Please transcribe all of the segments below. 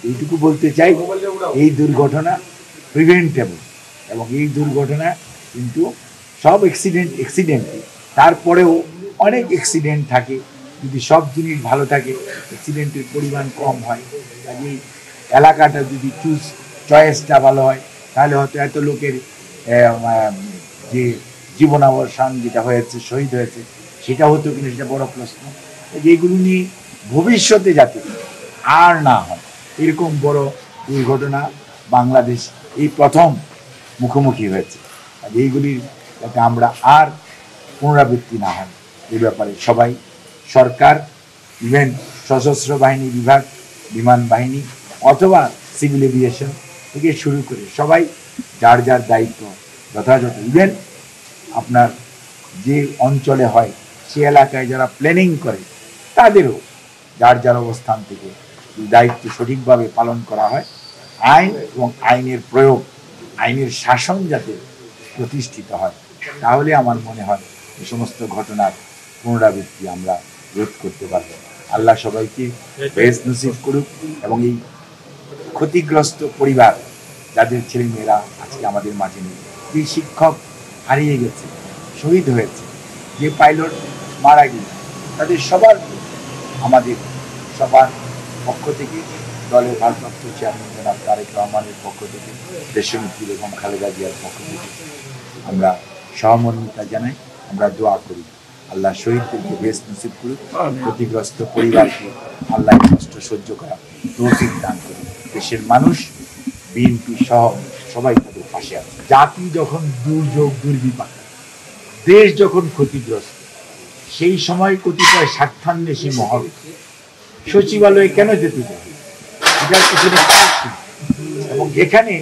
এইটুকু বলতে চাই, এই দুর্ঘটনা প্রিভেন্টেবল এবং এই দুর্ঘটনা কিন্তু সব অ্যাক্সিডেন্টই, তারপরেও অনেক অ্যাক্সিডেন্ট থাকে। যদি সব জিনিস ভালো থাকে অ্যাক্সিডেন্টের পরিমাণ কম হয়। কাজেই এলাকাটা যদি চয়েসটা ভালো হয় তাহলে হয়তো এত লোকের যে জীবনাবসান যেটা হয়েছে, শহীদ হয়েছে, সেটা হতো কিনা সেটা বড় প্রশ্ন। এইগুলো নিয়ে ভবিষ্যতে যাতে আর না হয়, এরকম বড় দুর্ঘটনা বাংলাদেশ এই প্রথম মুখোমুখি হয়েছে। এইগুলির যাতে আমরা আর পুনরাবৃত্তি না হয় এই ব্যাপারে সবাই, সরকার, ইভেন সশস্ত্র বাহিনী বিভাগ, বিমান বাহিনী অথবা সিভিল এভিয়েশন থেকে শুরু করে সবাই যার যার দায়িত্ব যথাযথ, ইভেন আপনার যে অঞ্চলে হয় সে এলাকায় যারা প্ল্যানিং করে তাদেরও যার যার অবস্থান থেকে দায়িত্ব সঠিকভাবে পালন করা হয়। আইন এবং আইনের প্রয়োগ, আইনের শাসন যাতে প্রতিষ্ঠিত হয়, তাহলে আমার মনে হয় এই সমস্ত ঘটনার পুনরাবৃত্তি আমরা রোধ করতে পারব। আল্লাহ সবাইকে বেশ নসিব করুক এবং এই ক্ষতিগ্রস্ত পরিবার যাদের ছেলেমেয়েরা আজকে আমাদের মাঝে নেই, যে শিক্ষক হারিয়ে গেছে, শহীদ হয়েছে, যে পাইলট মারা গেছে, তাদের সবার আমাদের সবার পক্ষ থেকে, দলের ভারপ্রাপ্ত চেয়ারম্যান জনাব তারেক রহমানের পক্ষ থেকে, দেশনেত্রী বেগম খালেদা জিয়ার পক্ষ থেকে আমরা সহমর্মিতা জানাই। আমরা দোয়া করি আল্লাহ শহীদদেরকে বেশ নসিব করুক, ক্ষতিগ্রস্ত পরিবারকে আল্লাহ কষ্ট সহ্য করা তৌফিক দান করুন। দেশের মানুষ, বিএনপি সহ সবাই তাদের পাশে আছে। জাতি যখন দুর্যোগ দুর্বিপাক, দেশ যখন ক্ষতিগ্রস্ত, সেই সময় কতিপয় স্বার্থান্বেষী মহল সচিবালয়ে কেন যেতে চায়, এটার পিছনে এবং এখানে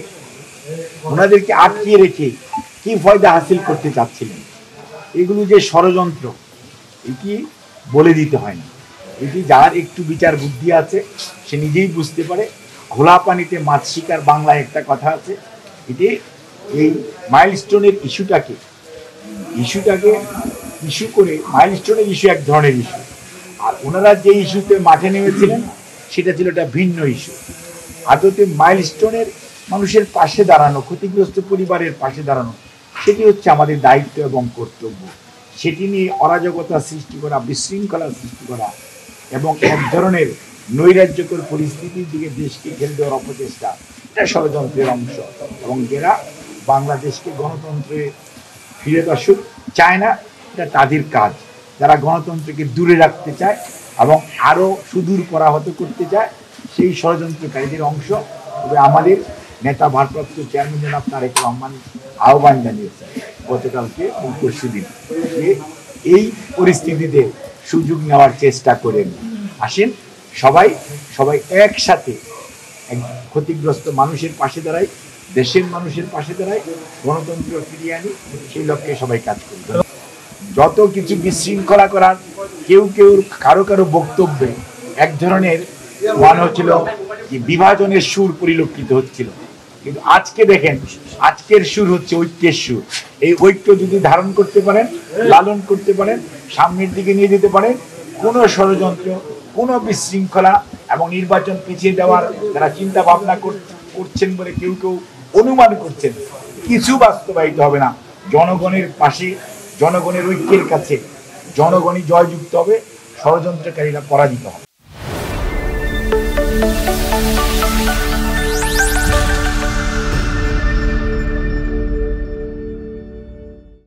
ওনাদেরকে আটকিয়ে রেখে কি ফায়দা হাসিল করতে চাচ্ছিলেন, এগুলো যে ষড়যন্ত্র, এটি বলে দিতে হয় না। এটি যার একটু বিচার বুদ্ধি আছে সে নিজেই বুঝতে পারে। ঘোলা পানিতে মাছ শিকার, বাংলায় একটা কথা আছে। এটি এই মাইলস্টোনের ইস্যুটাকে ইস্যু করে, মাইলস্টোনের ইস্যু এক ধরনের ইস্যু, আর ওনারা যে ইস্যুতে মাঠে নেমেছিলেন সেটা ছিল একটা ভিন্ন ইস্যু। আদতে মাইলস্টোনের মানুষের পাশে দাঁড়ানো, ক্ষতিগ্রস্ত পরিবারের পাশে দাঁড়ানো, সেটি হচ্ছে আমাদের দায়িত্ব এবং কর্তব্য। সেটি নিয়ে অরাজকতা সৃষ্টি করা, বিশৃঙ্খলা সৃষ্টি করা এবং এক ধরনের নৈরাজ্যকর পরিস্থিতির দিকে দেশকে ঠেলে দেওয়ার অপচেষ্টা, এটা ষড়যন্ত্রের অংশ। এবং যারা বাংলাদেশকে গণতন্ত্রে ফিরে আসুক চায় না, এটা তাদের কাজ। যারা গণতন্ত্রকে দূরে রাখতে চায় এবং আরও সুদূর পরাহত করতে চায়, সেই ষড়যন্ত্রকারীদের অংশ। তবে আমাদের নেতা ভারপ্রাপ্ত চেয়ারম্যান জনাব তারেক রহমান আহ্বান জানিয়েছেন গতকালকে পরশুদিন, যে এই পরিস্থিতিতে সুযোগ নেওয়ার চেষ্টা করেন। আসেন সবাই একসাথে ক্ষতিগ্রস্ত মানুষের পাশে দাঁড়াই, দেশের মানুষের পাশে দাঁড়াই, গণতন্ত্র ফিরিয়ে আনি, সেই লক্ষ্যে সবাই কাজ করবে। যত কিছু বিশৃঙ্খলা করার, কেউ কারো বক্তব্যে এক ধরনের মনে হচ্ছিল যে বিভাজনের সুর পরিলক্ষিত হচ্ছিল, কিন্তু আজকে দেখেন আজকের সুর হচ্ছে ঐক্যের সুর। এই ঐক্য যদি ধারণ করতে পারেন, লালন করতে পারেন, সামনের দিকে নিয়ে যেতে পারেন, কোনো ষড়যন্ত্র, কোনো বিশৃঙ্খলা এবং নির্বাচন পিছিয়ে দেওয়ার যারা চিন্তা ভাবনা করছেন বলে কেউ অনুমান করছেন, কিছু বাস্তবায়িত হবে না। জনগণের পাশে, জনগণের ঐক্যের কাছে জনগণই জয়যুক্ত হবে, ষড়যন্ত্রকারীরা পরাজিত হবে।